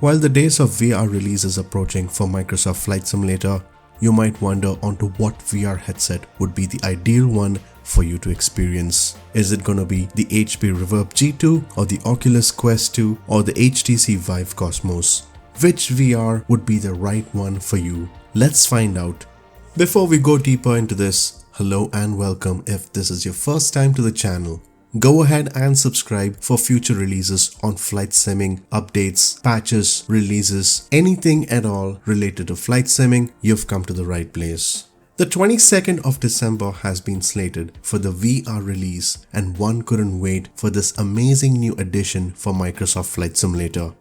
While the days of VR release is approaching for Microsoft Flight Simulator, you might wonder onto what VR headset would be the ideal one for you to experience. Is it gonna be the HP Reverb G2 or the Oculus Quest 2 or the HTC Vive Cosmos? Which VR would be the right one for you? Let's find out. Before we go deeper into this, hello and welcome if this is your first time to the channel. Go ahead and subscribe for future releases on flight simming, updates, patches, releases, anything at all related to flight simming, you've come to the right place. The 22nd of December has been slated for the VR release, and one couldn't wait for this amazing new addition for Microsoft Flight Simulator.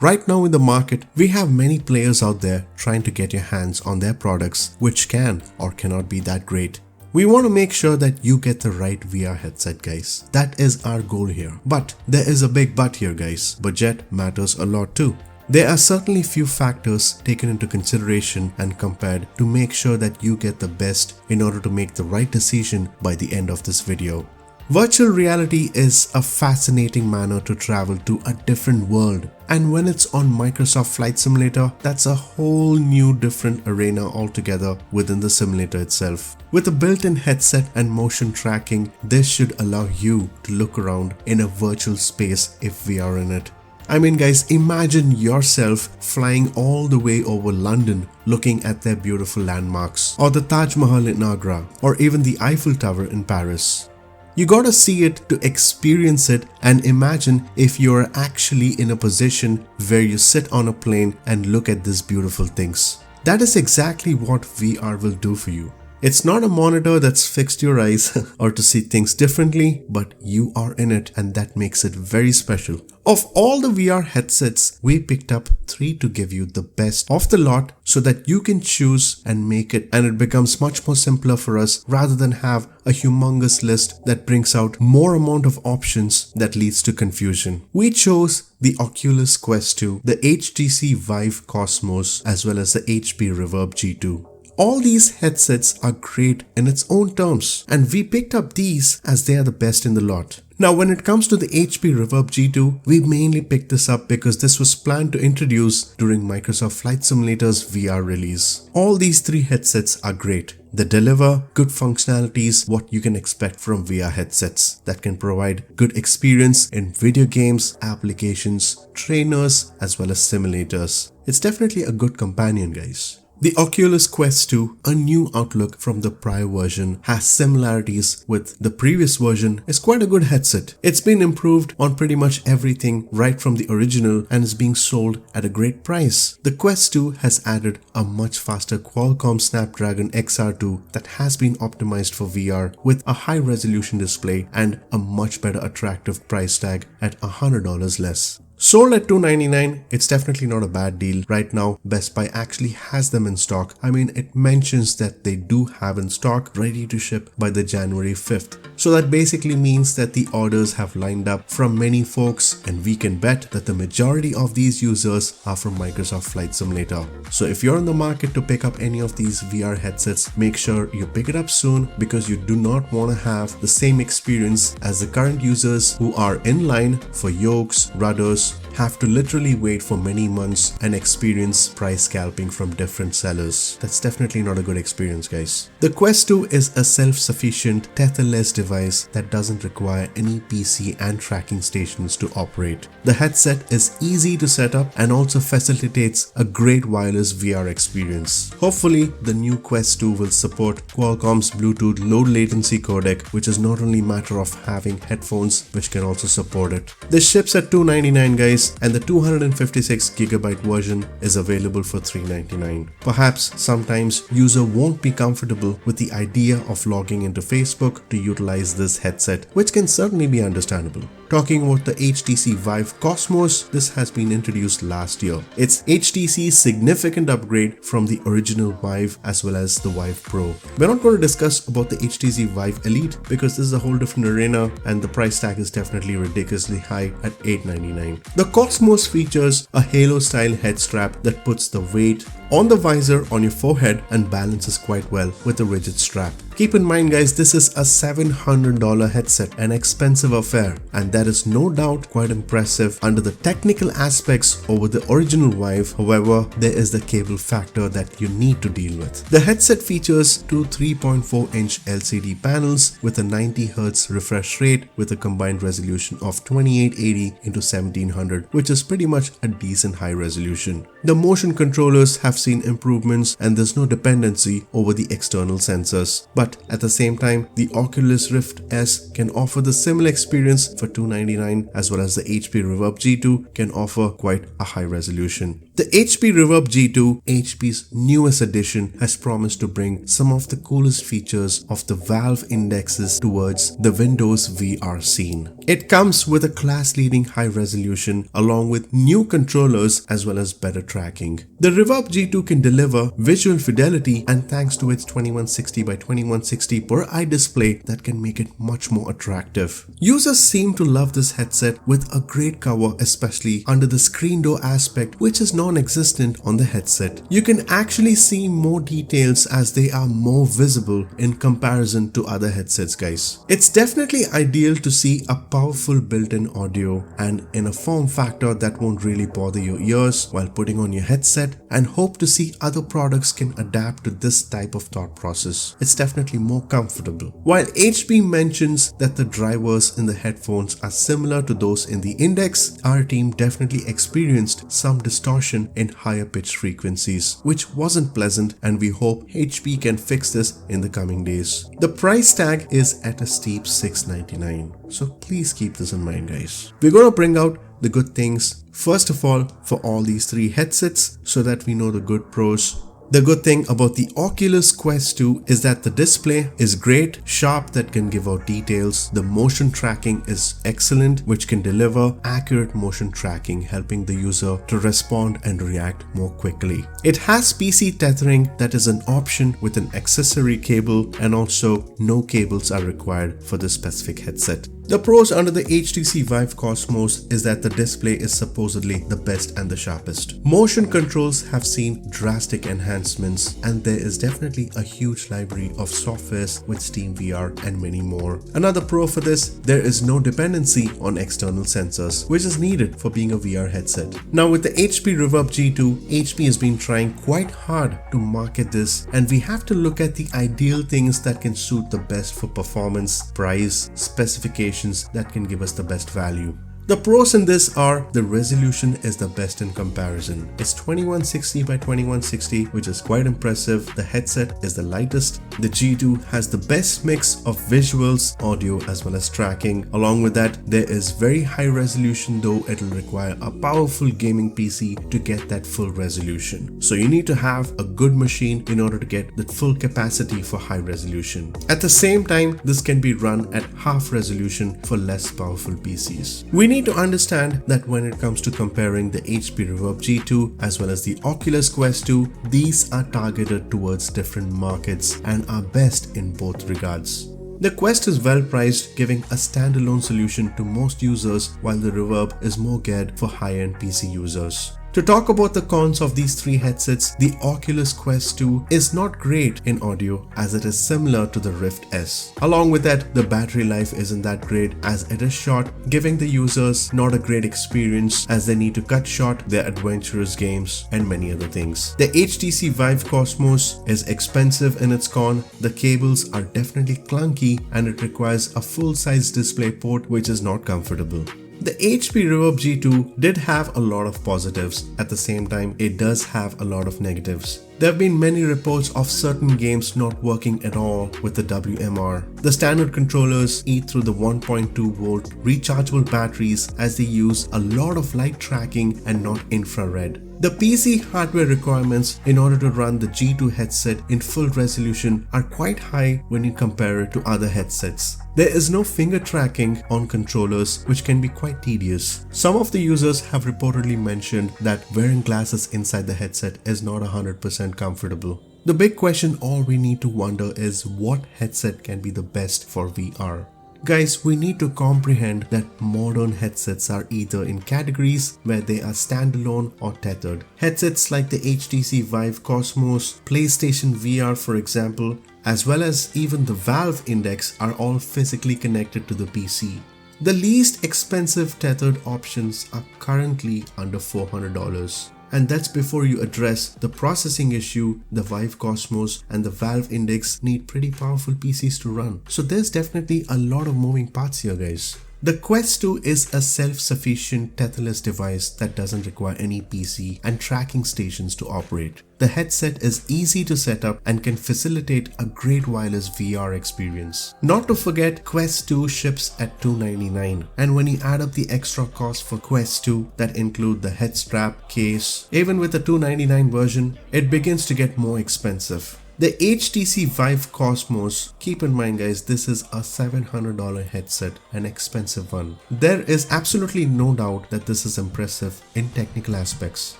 Right now in the market, we have many players out there trying to get your hands on their products which can or cannot be that great. We want to make sure that you get the right VR headset, guys. That is our goal here. But there is a big but here, guys. Budget matters a lot too. There are certainly few factors taken into consideration and compared to make sure that you get the best in order to make the right decision by the end of this video. Virtual reality is a fascinating manner to travel to a different world, and when it's on Microsoft Flight Simulator, that's a whole new different arena altogether within the simulator itself. With a built-in headset and motion tracking, this should allow you to look around in a virtual space if we are in it. I mean guys, imagine yourself flying all the way over London looking at their beautiful landmarks, or the Taj Mahal in Agra, or even the Eiffel Tower in Paris. You gotta see it to experience it, and imagine if you're actually in a position where you sit on a plane and look at these beautiful things. That is exactly what VR will do for you. It's not a monitor that's fixed your eyes or to see things differently, but you are in it, and that makes it very special. Of all the VR headsets, we picked up 3 to give you the best of the lot so that you can choose and make it, and it becomes much more simpler for us rather than have a humongous list that brings out more amount of options that leads to confusion. We chose the Oculus Quest 2, the HTC Vive Cosmos, as well as the HP Reverb G2. All these headsets are great in its own terms, and we picked up these as they are the best in the lot. Now when it comes to the HP Reverb G2, we mainly picked this up because this was planned to introduce during Microsoft Flight Simulator's VR release. All these 3 headsets are great. They deliver good functionalities, what you can expect from VR headsets that can provide good experience in video games, applications, trainers, as well as simulators. It's definitely a good companion, guys. The Oculus Quest 2, a new outlook from the prior version, has similarities with the previous version, is quite a good headset. It's been improved on pretty much everything right from the original and is being sold at a great price. The Quest 2 has added a much faster Qualcomm Snapdragon XR2 that has been optimized for VR with a high resolution display and a much better attractive price tag at $100 less. Sold at $299, it's definitely not a bad deal. Right now, Best Buy actually has them in stock. I mean, it mentions that they do have in stock ready to ship by the January 5th. So that basically means that the orders have lined up from many folks, and we can bet that the majority of these users are from Microsoft Flight Simulator. So if you're in the market to pick up any of these VR headsets, make sure you pick it up soon, because you do not want to have the same experience as the current users who are in line for yokes, rudders, have to literally wait for many months and experience price scalping from different sellers. That's definitely not a good experience, guys. The Quest 2 is a self-sufficient, tetherless device that doesn't require any PC and tracking stations to operate. The headset is easy to set up and also facilitates a great wireless VR experience. Hopefully, the new Quest 2 will support Qualcomm's Bluetooth low latency codec, which is not only a matter of having headphones which can also support it. This ships at $299, guys, and the 256GB version is available for $399. Perhaps sometimes user won't be comfortable with the idea of logging into Facebook to utilize this headset, which can certainly be understandable. Talking about the HTC Vive Cosmos, this has been introduced last year. It's HTC's significant upgrade from the original Vive as well as the Vive Pro. We're not going to discuss about the HTC Vive Elite because this is a whole different arena and the price tag is definitely ridiculously high at $899. The Cosmos features a halo-style head strap that puts the weight on the visor on your forehead and balances quite well with a rigid strap, Keep in mind guys, this is a $700 headset, an expensive affair, and that is no doubt quite impressive under the technical aspects over the original Vive. However, there is the cable factor that you need to deal with. The headset features two 3.4-inch LCD panels with a 90Hz refresh rate with a combined resolution of 2880 into 1700, which is pretty much a decent high resolution. The motion controllers have seen improvements and there's no dependency over the external sensors. But at the same time, the Oculus Rift S can offer the similar experience for $299, as well as the HP Reverb G2 can offer quite a high resolution. The HP Reverb G2, HP's newest edition, has promised to bring some of the coolest features of the Valve indexes towards the Windows VR scene. It comes with a class-leading high resolution along with new controllers as well as better tracking. The Reverb G2 can deliver visual fidelity, and thanks to its 2160 by 2160 per eye display that can make it much more attractive. Users seem to love this headset with a great cover, especially under the screen door aspect, which is non-existent on the headset. You can actually see more details as they are more visible in comparison to other headsets guys. It's definitely ideal to see a powerful built-in audio and in a form factor that won't really bother your ears while putting on your headset, and hope to see other products can adapt to this type of thought process. It's definitely more comfortable. While HP mentions that the drivers in the headphones are similar to those in the Index, our team definitely experienced some distortion in higher pitch frequencies, which wasn't pleasant, and we hope HP can fix this in the coming days. The price tag is at a steep $699, so please keep this in mind guys. We're gonna bring out the good things first of all for all these three headsets so that we know the good pros. The good thing about the Oculus Quest 2 is that the display is great, sharp, that can give out details. The motion tracking is excellent, which can deliver accurate motion tracking, helping the user to respond and react more quickly. It has PC tethering that is an option with an accessory cable, and also no cables are required for this specific headset. The pros under the HTC Vive Cosmos is that the display is supposedly the best and the sharpest. Motion controls have seen drastic enhancements, and there is definitely a huge library of softwares with SteamVR and many more. Another pro for this, there is no dependency on external sensors, which is needed for being a VR headset. Now with the HP Reverb G2, HP has been trying quite hard to market this, and we have to look at the ideal things that can suit the best for performance, price, specifications that can give us the best value. The pros in this are the resolution is the best in comparison. It's 2160 by 2160, which is quite impressive. The headset is the lightest. The G2 has the best mix of visuals, audio as well as tracking. Along with that, there is very high resolution, though it'll require a powerful gaming PC to get that full resolution. So you need to have a good machine in order to get the full capacity for high resolution. At the same time, this can be run at half resolution for less powerful PCs. We need to understand that when it comes to comparing the HP Reverb G2 as well as the Oculus Quest 2, these are targeted towards different markets and are best in both regards. The Quest is well priced, giving a standalone solution to most users, while the Reverb is more geared for high-end PC users. To talk about the cons of these three headsets, the Oculus Quest 2 is not great in audio as it is similar to the Rift S. Along with that, the battery life isn't that great as it is short, giving the users not a great experience as they need to cut short their adventurous games and many other things. The HTC Vive Cosmos is expensive in its con, the cables are definitely clunky, and it requires a full-size display port which is not comfortable. The HP Reverb G2 did have a lot of positives. At the same time, it does have a lot of negatives. There have been many reports of certain games not working at all with the WMR. The standard controllers eat through the 1.2 volt rechargeable batteries as they use a lot of light tracking and not infrared. The PC hardware requirements in order to run the G2 headset in full resolution are quite high when you compare it to other headsets. There is no finger tracking on controllers, which can be quite tedious. Some of the users have reportedly mentioned that wearing glasses inside the headset is not 100% comfortable. The big question all we need to wonder is what headset can be the best for VR. Guys, we need to comprehend that modern headsets are either in categories where they are standalone or tethered. Headsets like the HTC Vive Cosmos, PlayStation VR for example, as well as even the Valve index are all physically connected to the PC. The least expensive tethered options are currently under $400. And that's before you address the processing issue. The Vive Cosmos and the Valve Index need pretty powerful PCs to run. So there's definitely a lot of moving parts here, guys. The Quest 2 is a self-sufficient tetherless device that doesn't require any PC and tracking stations to operate. The headset is easy to set up and can facilitate a great wireless VR experience. Not to forget, Quest 2 ships at $299, and when you add up the extra costs for Quest 2 that include the head strap, case, even with the $299 version, it begins to get more expensive. The HTC Vive Cosmos, keep in mind guys, this is a $700 headset, an expensive one. There is absolutely no doubt that this is impressive in technical aspects.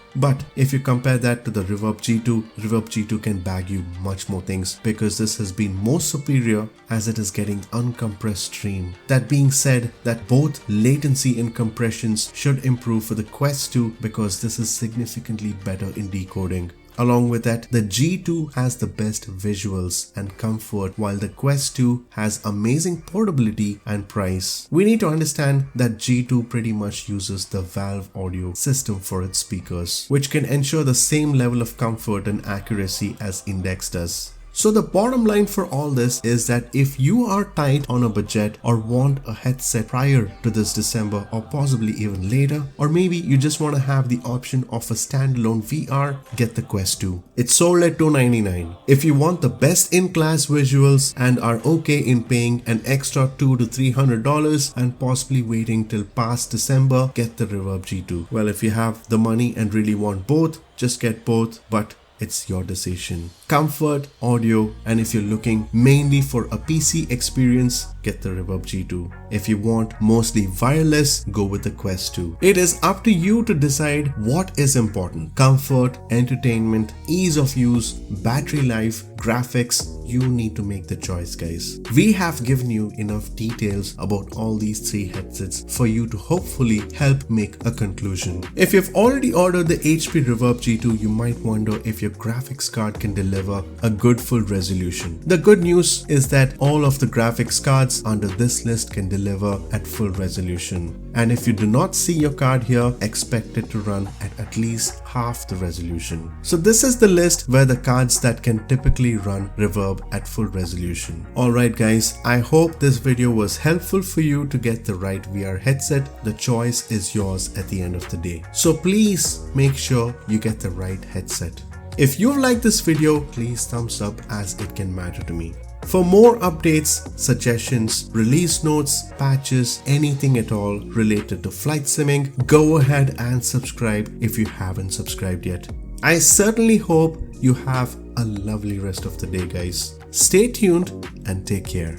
But if you compare that to the Reverb G2, Reverb G2 can bag you much more things because this has been more superior as it is getting uncompressed stream. That being said, that both latency and compressions should improve for the Quest 2 because this is significantly better in decoding. Along with that, the G2 has the best visuals and comfort while the Quest 2 has amazing portability and price. We need to understand that G2 pretty much uses the Valve audio system for its speakers, which can ensure the same level of comfort and accuracy as Index does. So the bottom line for all this is that if you are tight on a budget or want a headset prior to this December or possibly even later, or maybe you just want to have the option of a standalone VR, get the Quest 2. It's sold at $299. If you want the best in-class visuals and are okay in paying an extra $200 to $300 and possibly waiting till past December, get the Reverb G2. Well, if you have the money and really want both, just get both, but it's your decision. Comfort, audio, and if you're looking mainly for a PC experience, get the Reverb G2. If you want mostly wireless, go with the Quest 2. It is up to you to decide what is important. Comfort, entertainment, ease of use, battery life, graphics. You need to make the choice, guys. We have given you enough details about all these three headsets for you to hopefully help make a conclusion. If you've already ordered the HP Reverb G2, you might wonder if your graphics card can deliver a good full resolution. The good news is that all of the graphics cards under this list can deliver at full resolution. And if you do not see your card here, expect it to run at least half the resolution. So this is the list where the cards that can typically run Reverb at full resolution. Alright guys, I hope this video was helpful for you to get the right VR headset. The choice is yours at the end of the day. So please make sure you get the right headset. If you've liked this video, please thumbs up as it can matter to me. For more updates, suggestions, release notes, patches, anything at all related to flight simming, go ahead and subscribe if you haven't subscribed yet. I certainly hope you have a lovely rest of the day, guys. Stay tuned and take care.